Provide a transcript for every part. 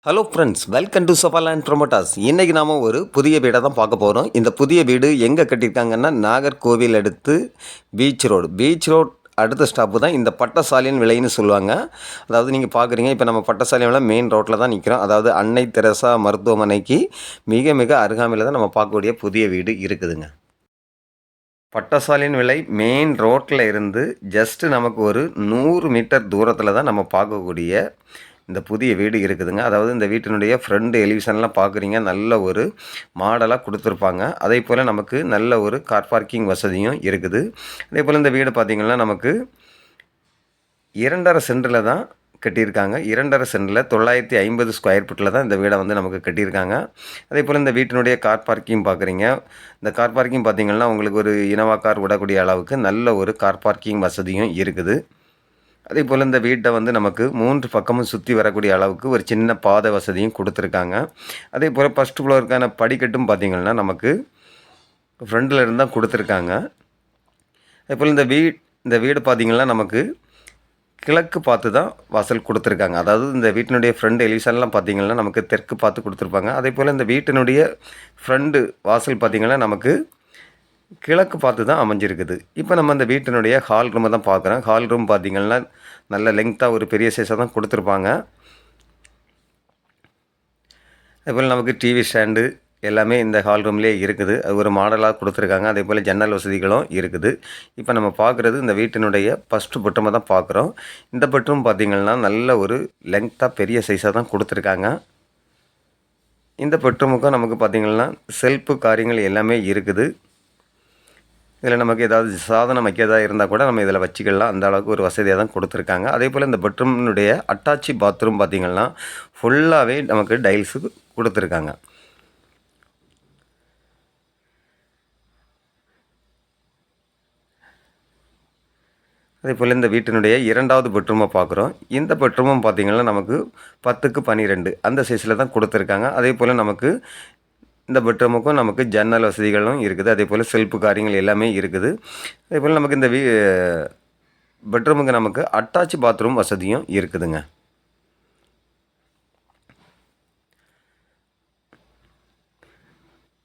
Hello friends, welcome to Safaland promoters. இன்றைக்கி நாம் ஒரு புதிய வீடை தான் பார்க்க போகிறோம். இந்த புதிய வீடு எங்கே கட்டியிருக்காங்கன்னா நாகர்கோவில் அடுத்து பீச் ரோட் அடுத்த ஸ்டாப்பு தான் இந்த பட்டசாலையின் விலைன்னு சொல்லுவாங்க. அதாவது நீங்கள் பார்க்குறீங்க, இப்போ நம்ம பட்டசாலை விலை மெயின் ரோட்டில் தான் நிற்கிறோம். அதாவது அன்னை தெரசா மருத்துவமனைக்கு மிக மிக அருகாமையில் தான் நம்ம பார்க்கக்கூடிய புதிய வீடு இருக்குதுங்க. பட்டசாலையின் விலை மெயின் ரோட்டில் இருந்து ஜஸ்ட்டு நமக்கு ஒரு 100 மீட்டர் தூரத்தில் தான் நம்ம பார்க்கக்கூடிய இந்த புதிய வீடு இருக்குதுங்க. அதாவது இந்த வீட்டினுடைய ஃப்ரண்ட் எலிவேஷன்லாம் பார்க்குறீங்க, நல்ல ஒரு மாடலாக கொடுத்துருப்பாங்க. அதே போல் நமக்கு நல்ல ஒரு கார் பார்க்கிங் வசதியும் இருக்குது. அதே போல் இந்த வீடு பார்த்திங்கன்னா நமக்கு 2.5 சென்டில் தான் கட்டியிருக்காங்க. 2.5 சென்டில் 950 ஸ்கொயர் ஃபீட்டில் தான் இந்த வீடை வந்து நமக்கு கட்டியிருக்காங்க. அதே போல் இந்த வீட்டினுடைய கார் பார்க்கிங் பார்க்குறீங்க. இந்த கார் பார்க்கிங் பார்த்திங்கன்னா உங்களுக்கு ஒரு இனோவா கார் விடக்கூடிய அளவுக்கு நல்ல ஒரு கார் பார்க்கிங் வசதியும் இருக்குது. அதே போல் இந்த வீட்டை வந்து நமக்கு 3 பக்கமும் சுற்றி வரக்கூடிய அளவுக்கு ஒரு சின்ன பாதை வசதியும் கொடுத்துருக்காங்க. அதே போல் ஃபஸ்ட் ஃப்ளோருக்கான படிக்கட்டும் பார்த்திங்கன்னா நமக்கு ஃப்ரண்டில் இருந்தால் கொடுத்துருக்காங்க. அதே போல் இந்த வீடு பார்த்திங்கன்னா நமக்கு கிழக்கு பார்த்து தான் வாசல் கொடுத்துருக்காங்க. அதாவது இந்த வீட்டினுடைய ஃப்ரண்ட் எலிவேஷன்லாம் பார்த்திங்கன்னா நமக்கு தெற்கு பார்த்து கொடுத்துருப்பாங்க. அதே போல் இந்த வீட்டினுடைய ஃப்ரண்டு வாசல் பார்த்திங்கன்னா நமக்கு கிழக்கு பார்த்து தான் அமைஞ்சிருக்குது. இப்போ நம்ம அந்த வீட்டினுடைய ஹால் ரூமை தான் பார்க்குறோம். ஹால் ரூம் பார்த்திங்கன்னா நல்ல லெங்க்த்தாக ஒரு பெரிய சைஸாக தான் கொடுத்துருப்பாங்க. அதேபோல் நமக்கு டிவி ஸ்டாண்டு எல்லாமே இந்த ஹால் ரூம்லேயே இருக்குது. அது ஒரு மாடலாக கொடுத்துருக்காங்க. அதே போல் ஜன்னல் வசதிகளும் இருக்குது. இப்போ நம்ம பார்க்குறது இந்த வீட்டினுடைய ஃபஸ்ட்டு பெட்ரூமை தான் பார்க்குறோம். இந்த பெட்ரூம் பார்த்திங்கன்னா நல்ல ஒரு லெங்க்த்தாக பெரிய சைஸாக தான் கொடுத்துருக்காங்க. இந்த பெட்ரூமுக்கும் நமக்கு பார்த்திங்கன்னா செல்ஃபு காரியங்கள் எல்லாமே இருக்குது. இதில் நமக்கு ஏதாவது சாதனம் வைக்கிறதா இருந்தால் கூட நம்ம இதில் வச்சுக்கலாம். அந்த அளவுக்கு ஒரு வசதியாக தான் கொடுத்துருக்காங்க. அதே போல் இந்த பெட்ரூமினுடைய அட்டாச்சி பாத்ரூம் பார்த்திங்கன்னா ஃபுல்லாகவே நமக்கு டைல்ஸு கொடுத்துருக்காங்க. அதே போல் இந்த வீட்டினுடைய 2வது பெட்ரூமை பார்க்குறோம். இந்த பெட்ரூமும் பார்த்திங்கன்னா நமக்கு 10க்கு 12 அந்த சைஸில் தான் கொடுத்துருக்காங்க. அதே போல் நமக்கு இந்த பெட்ரூமுக்கும் நமக்கு ஜன்னல் வசதிகளும் இருக்குது. அதே போல் செல்ஃபு காரியங்கள் எல்லாமே இருக்குது. அதே போல் நமக்கு இந்த பெட்ரூமுக்கு நமக்கு அட்டாச் பாத்ரூம் வசதியும் இருக்குதுங்க.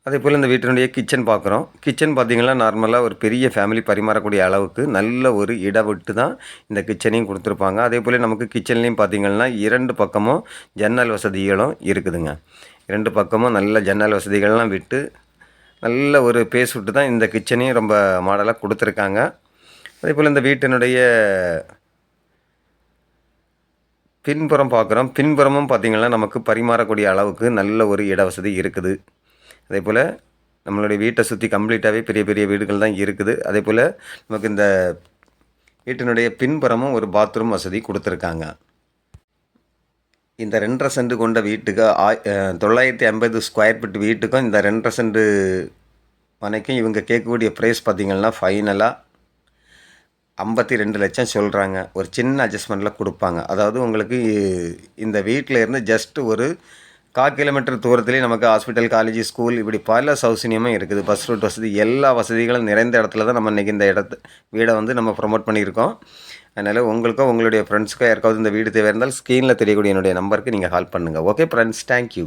அதே போல் இந்த வீட்டினுடைய கிச்சன் பார்க்குறோம். கிச்சன் பார்த்திங்கன்னா நார்மலாக ஒரு பெரிய ஃபேமிலி பரிமாறக்கூடிய அளவுக்கு நல்ல ஒரு இடம் விட்டு தான் இந்த கிச்சனையும் கொடுத்துருப்பாங்க. அதே போல் நமக்கு கிச்சன்லேயும் பார்த்திங்கன்னா 2 பக்கமும் ஜன்னல் வசதிகளும் இருக்குதுங்க. 2 பக்கமும் நல்ல ஜன்னல் வசதிகள்லாம் விட்டு நல்ல ஒரு பேஸ் விட்டு தான் இந்த கிச்சனையும் ரொம்ப மாடலாக கொடுத்துருக்காங்க. அதே போல் இந்த வீட்டினுடைய பின்புறம் பார்க்குறோம். பின்புறமும் பார்த்திங்கன்னா நமக்கு பரிமாறக்கூடிய அளவுக்கு நல்ல ஒரு இட வசதி இருக்குது. அதே போல் நம்மளுடைய வீட்டை சுற்றி கம்ப்ளீட்டாகவே பெரிய பெரிய வீடுகள் தான் இருக்குது. அதே போல் நமக்கு இந்த வீட்டினுடைய பின்புறமும் ஒரு பாத்ரூம் வசதி கொடுத்துருக்காங்க. இந்த 2.5 சென்ட் கொண்ட வீட்டுக்கு 950 ஸ்கொயர் ஃபீட் வீட்டுக்கும் இந்த 2.5 சென்ட் மனைக்கும் இவங்க கேட்கக்கூடிய ப்ரைஸ் பார்த்திங்கன்னா ஃபைனலாக 52 லட்சம் சொல்கிறாங்க. ஒரு சின்ன அட்ஜஸ்ட்மெண்ட்டில் கொடுப்பாங்க. அதாவது உங்களுக்கு இந்த வீட்டில் இருந்து ஜஸ்ட்டு ஒரு 1/4 கிலோமீட்டர் தூரத்துலேயே நமக்கு ஹாஸ்பிட்டல், காலேஜ், ஸ்கூல் இப்படி பல சௌகரியமும் இருக்குது. பஸ் ரூட் வசதி எல்லா வசதிகளும் நிறைந்த இடத்துல தான் நம்ம இன்றைக்கி இந்த வீடை வந்து நம்ம ப்ரொமோட் பண்ணியிருக்கோம். அதனால் உங்களுக்கோ உங்களுடைய ஃப்ரெண்ட்ஸுக்கோ யாருக்காவது இந்த வீடு தேவை இருந்தால் ஸ்க்ரீனில் தெரியக்கூடிய என்னுடைய நம்பருக்கு நீங்கள் கால் பண்ணுங்கள். Okay friends, thank you.